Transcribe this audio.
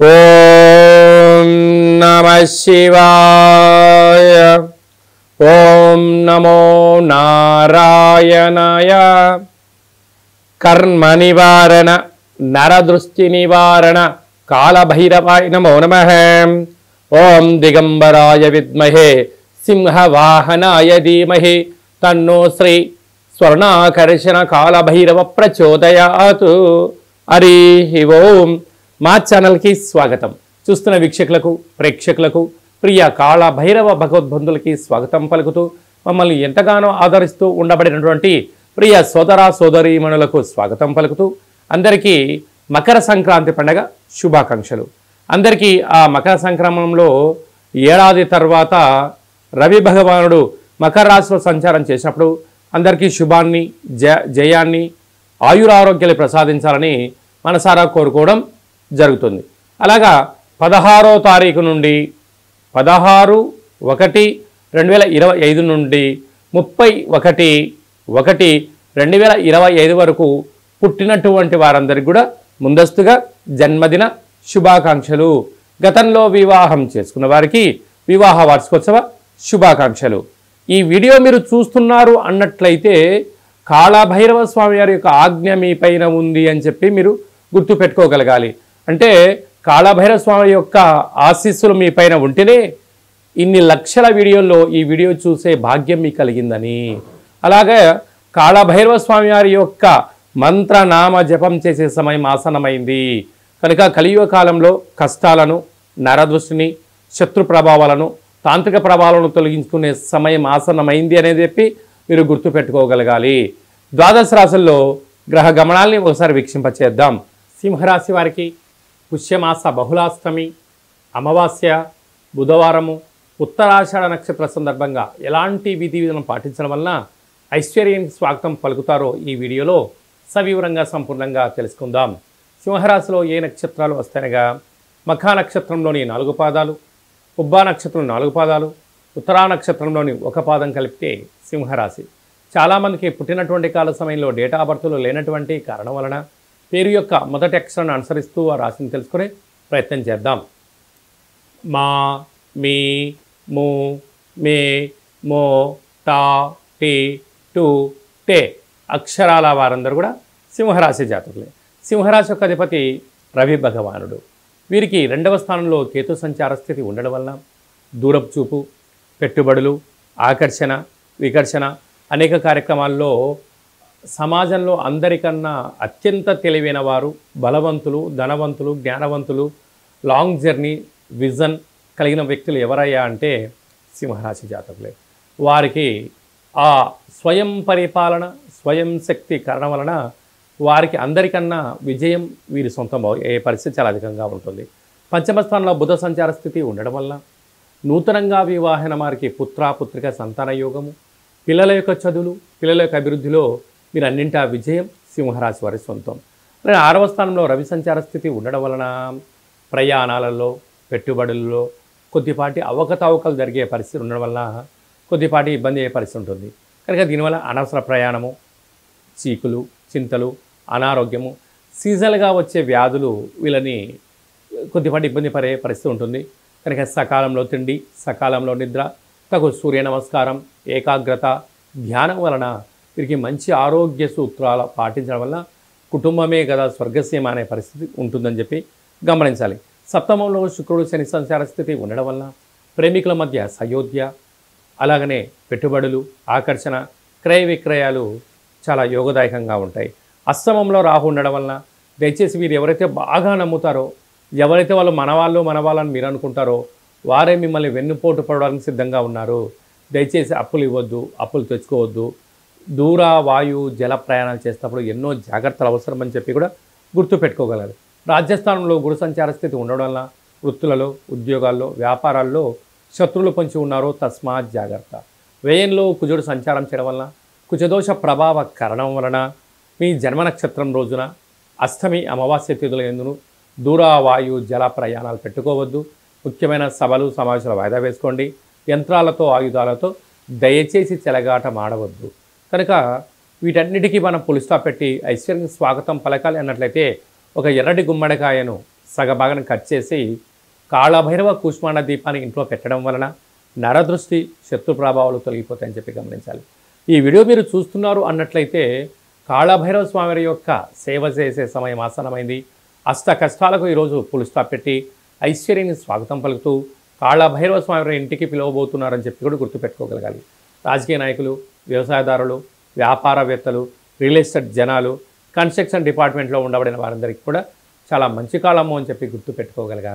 ఓం నమః శివాయ. ఓం నమో నారాయణాయ. కర్మ నివారణ నరదృష్టి నివారణ కాళభైరవాయ నమో నమః. ఓం దిగంబరాయ విద్మహే సింహవాహనాయ ధీమహి తన్నో శ్రీ స్వర్ణాకర్షణ కాళభైరవ ప్రచోదయాత్. హరి ఓం. మా ఛానల్కి స్వాగతం. చూస్తున్న వీక్షకులకు, ప్రేక్షకులకు, ప్రియ కాళభైరవ భగవద్బంధులకి స్వాగతం పలుకుతూ, మమ్మల్ని ఎంతగానో ఆదరిస్తూ ఉండబడినటువంటి ప్రియ సోదర సోదరీమణులకు స్వాగతం పలుకుతూ, అందరికీ మకర సంక్రాంతి పండగ శుభాకాంక్షలు. అందరికీ ఆ మకర సంక్రమణంలో ఏడాది తర్వాత రవి భగవానుడు మకర రాశిలో సంచారం చేసినప్పుడు అందరికీ శుభాన్ని, జయాన్ని, ఆయురారోగ్యాలు ప్రసాదించాలని మనసారా కోరుకోవడం జరుగుతుంది. అలాగా 16వ తారీఖు నుండి 16/1/2025 నుండి 31/1/2025 వరకు పుట్టినటువంటి వారందరికీ కూడా ముందస్తుగా జన్మదిన శుభాకాంక్షలు. గతంలో వివాహం చేసుకున్న వారికి వివాహ వార్షికోత్సవ శుభాకాంక్షలు. ఈ వీడియో మీరు చూస్తున్నారు అన్నట్లయితే కాళభైరవ స్వామి వారి యొక్క ఆజ్ఞ మీ పైన ఉంది అని చెప్పి మీరు గుర్తు పెట్టుకోగలగాలి. అంటే కాళభైరవ స్వామి యొక్క ఆశీస్సులు మీ పైన ఉంటేనే ఇన్ని లక్షల వీడియోల్లో ఈ వీడియో చూసే భాగ్యం మీకు కలిగిందని. అలాగే కాళభైరవ స్వామి వారి యొక్క మంత్రనామ జపం చేసే సమయం ఆసనమైంది కనుక కలియుగ కాలంలో కష్టాలను, నరదృష్టిని, శత్రు ప్రభావాలను, తాంత్రిక ప్రభావాలను తొలగించుకునే సమయం ఆసనమైంది అనేది చెప్పి మీరు గుర్తుపెట్టుకోగలగాలి. ద్వాదశ రాశుల్లో గ్రహ గమనాల్ని ఒకసారి వీక్షింపచేద్దాం. సింహరాశి వారికి పుష్యమాస బహుళాష్టమి, అమావాస్య, బుధవారము, ఉత్తరాషాఢ నక్షత్ర సందర్భంగా ఎలాంటి విధి విధానం పాటించడం వలన ఐశ్వర్యానికి స్వాగతం పలుకుతారో ఈ వీడియోలో సవివరంగా సంపూర్ణంగా తెలుసుకుందాం. సింహరాశిలో ఏ నక్షత్రాలు వస్తాయనగా మఖా నక్షత్రంలోని 4 పాదాలు, ఉబ్బా నక్షత్రం 4 పాదాలు, ఉత్తరా నక్షత్రంలోని 1 పాదం కలిపితే సింహరాశి. చాలామందికి పుట్టినటువంటి కాల సమయంలో డేటా ఆఫ్ బర్త్లు లేనటువంటి కారణం వలన పేరు యొక్క మొదటి అక్షరాన్ని అనుసరిస్తూ ఆ రాశిని తెలుసుకునే ప్రయత్నం చేద్దాం. మా, మీ, ము, మే, మో, టా, టీ, టు, టే అక్షరాల వారందరూ కూడా సింహరాశి జాతకులే. సింహరాశి యొక్క అధిపతి రవి భగవానుడు. వీరికి 2వ స్థానంలో కేతు సంచార స్థితి ఉండడం వలన దూరపు చూపు, పెట్టుబడులు, ఆకర్షణ, వికర్షణ అనేక కార్యక్రమాల్లో సమాజంలో అందరికన్నా అత్యంత తెలివైన వారు, బలవంతులు, ధనవంతులు, జ్ఞానవంతులు, లాంగ్ జర్నీ, విజన్ కలిగిన వ్యక్తులు ఎవరయ్యా అంటే సింహరాశి జాతకులే. వారికి ఆ స్వయం పరిపాలన, స్వయం శక్తి కారణం వలన వారికి అందరికన్నా విజయం వీరి సొంతం అయ్యే పరిస్థితి చాలా అధికంగా ఉంటుంది. పంచమ స్థానంలో బుధ సంచార స్థితి ఉండడం వల్ల నూతనంగా వివాహన వారికి పుత్రిక సంతాన యోగము, పిల్లల యొక్క చదువులు, పిల్లల యొక్క అభివృద్ధిలో మీరు అన్నింటా విజయం సింహరాశి వారి సొంతం. 6వ స్థానంలో రవి సంచార స్థితి ఉండడం వలన ప్రయాణాలలో, పెట్టుబడులలో కొద్దిపాటి అవకతవకలు జరిగే పరిస్థితి ఉండడం వలన కొద్దిపాటి ఇబ్బంది అయ్యే పరిస్థితి ఉంటుంది. కనుక దీనివల్ల అనవసర ప్రయాణము, చీకులు, చింతలు, అనారోగ్యము, సీజనల్గా వచ్చే వ్యాధులు వీళ్ళని కొద్దిపాటి ఇబ్బంది పడే పరిస్థితి ఉంటుంది. కనుక సకాలంలో తిండి, సకాలంలో నిద్ర, తగు సూర్య నమస్కారం, ఏకాగ్రత, ధ్యానం వలన వీరికి మంచి ఆరోగ్య సూత్రాలు పాటించడం వల్ల కుటుంబమే కదా స్వర్గసీమ అనే పరిస్థితి ఉంటుందని చెప్పి గమనించాలి. సప్తమంలో శుక్రుడు శని సంచార స్థితి ఉండడం వల్ల ప్రేమికుల మధ్య సయోధ్య, అలాగనే పెట్టుబడులు, ఆకర్షణ, క్రయ విక్రయాలు చాలా యోగదాయకంగా ఉంటాయి. అష్టమంలో రాహు ఉండడం వలన దయచేసి వీరు ఎవరైతే బాగా నమ్ముతారో, ఎవరైతే వాళ్ళు మనవాళ్ళని మీరు అనుకుంటారో వారే మిమ్మల్ని వెన్నుపోటు పడడానికి సిద్ధంగా ఉన్నారు. దయచేసి అప్పులు ఇవ్వద్దు, అప్పులు తెచ్చుకోవద్దు. దూర, వాయు, జల ప్రయాణాలు చేసేటప్పుడు ఎన్నో జాగ్రత్తలు అవసరం అని చెప్పి కూడా గుర్తుపెట్టుకోగలరు. రాజ్యస్థానంలో గురు సంచార స్థితి ఉండడం వల్ల వృత్తులలో, ఉద్యోగాల్లో, వ్యాపారాల్లో శత్రువులు పొంచి ఉన్నారో తస్మాత్ జాగ్రత్త. వ్యయంలో కుజుడు సంచారం చేయడం వలన కుజదోష ప్రభావ కారణం వలన మీ జన్మ నక్షత్రం రోజున అష్టమి, అమావాస్య తిథుల యందును దూర, వాయు, జల ప్రయాణాలు పెట్టుకోవద్దు. ముఖ్యమైన సభలు, సమావేశాలు వాయిదా వేసుకోండి. యంత్రాలతో, ఆయుధాలతో దయచేసి చెలగాట మాడవద్దు. కనుక వీటన్నిటికీ మనం పులి స్టాప్ పెట్టి ఐశ్వర్యానికి స్వాగతం పలకాలి అన్నట్లయితే ఒక ఎర్రటి గుమ్మడికాయను సగభాగం కట్ చేసి కాళభైరవ కూష్మాండ దీపాన్ని ఇంట్లో పెట్టడం వలన నరదృష్టి శత్రు ప్రభావాలు తొలగిపోతాయని చెప్పి గమనించాలి. ఈ వీడియో మీరు చూస్తున్నారు అన్నట్లయితే కాళభైరవ స్వామి యొక్క సేవ చేసే సమయం ఆసనమైంది. అష్ట కష్టాలకు ఈరోజు ఫుల్ స్టాప్ పెట్టి ఐశ్వర్యాన్ని స్వాగతం పలుకుతూ కాళభైరవ స్వామి ఇంటికి పిలవబోతున్నారని చెప్పి కూడా గుర్తుపెట్టుకోగలగాలి. రాజకీయ నాయకులు, వ్యవసాయదారులు, వ్యాపారవేత్తలు, రియల్ ఎస్టేట్ జనాలు, కన్స్ట్రక్షన్ డిపార్ట్మెంట్లో ఉండబడిన వారందరికీ కూడా చాలా మంచి కాలము అని చెప్పి గుర్తుపెట్టుకోగలగాలి.